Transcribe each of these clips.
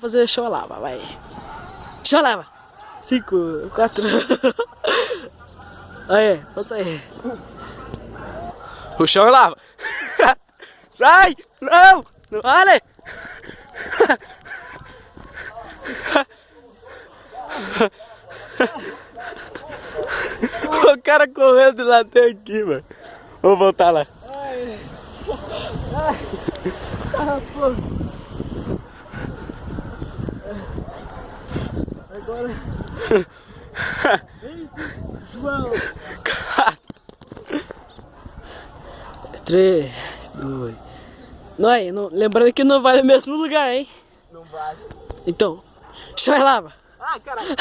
fazer show lava, vai. Show lava. 5, 4. Aí, pode aí. O chão é lava. Sai! Não! Não vale! O cara correndo lá até aqui, mano. Vou voltar lá. Agora. João. 3, 2. Não, lembrando que não vai no mesmo lugar, hein? Não vale. Então, chão é lava. Ah, caralho.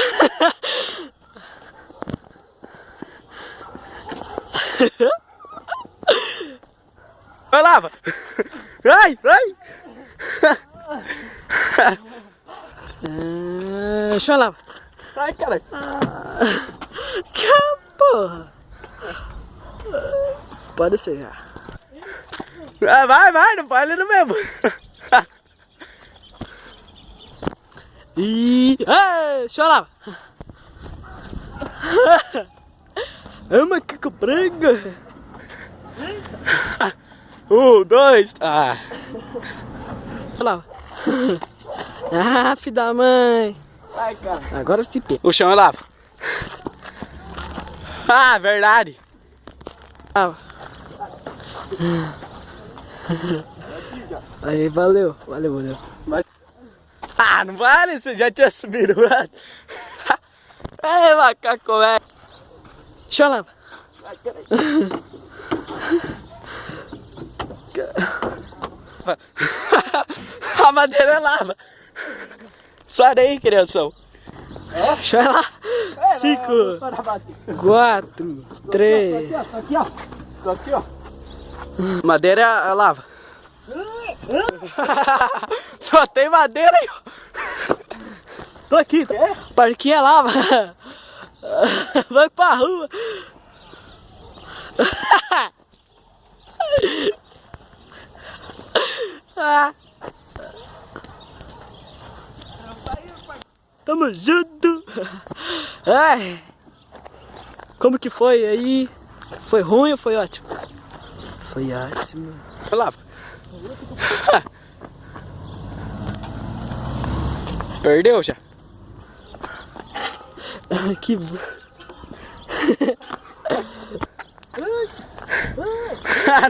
Vai, lava! Vai, vai! Chão é lava. Ai, caralho. Que porra. Pode ser já. Vai, não vai ali no mesmo. E... chão é lava. Macaco branco. 1, 2, tá. Chão é lava. Filho da mãe. Ai, cara. Agora se pega. O chão é lava. Ah, verdade. Lava. Aí, valeu. Ah, não vale, você já tinha subido antes. Ei, macaco, velho. Chão é lava. A madeira é lava. Sai daí, crianção. Chão é lava. 5, 4, 3. Aqui, ó. Tô aqui, ó. Madeira é lava. Só tem madeira aí, ó. Tô aqui. Parquinho é lava. Vai pra rua. Tamo junto. Ai. Como que foi aí? Foi ruim ou foi ótimo? Foi ótimo. Lava. Perdeu já. Que...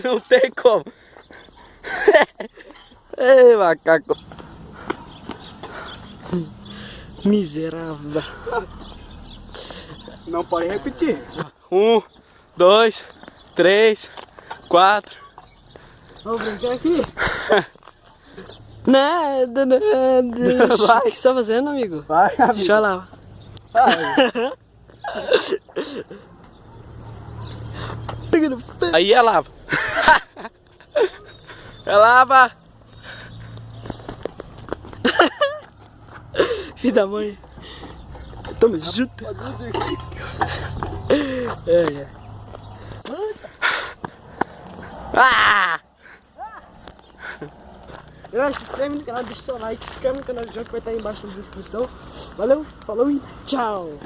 Não tem como. Ei, macaco. Miserável. Não pode repetir. 1, 2, 3, 4. Vamos brincar aqui? Nada. Vai. O que você tá fazendo, amigo? Vai, amigo. Deixa eu lá. Aí é lava. É lava. Filho da mãe. Tamo junto. Ah! Se inscreve no canal, deixa seu like, se inscreve no canal do jogo que vai estar aí embaixo na descrição. Valeu, falou e tchau!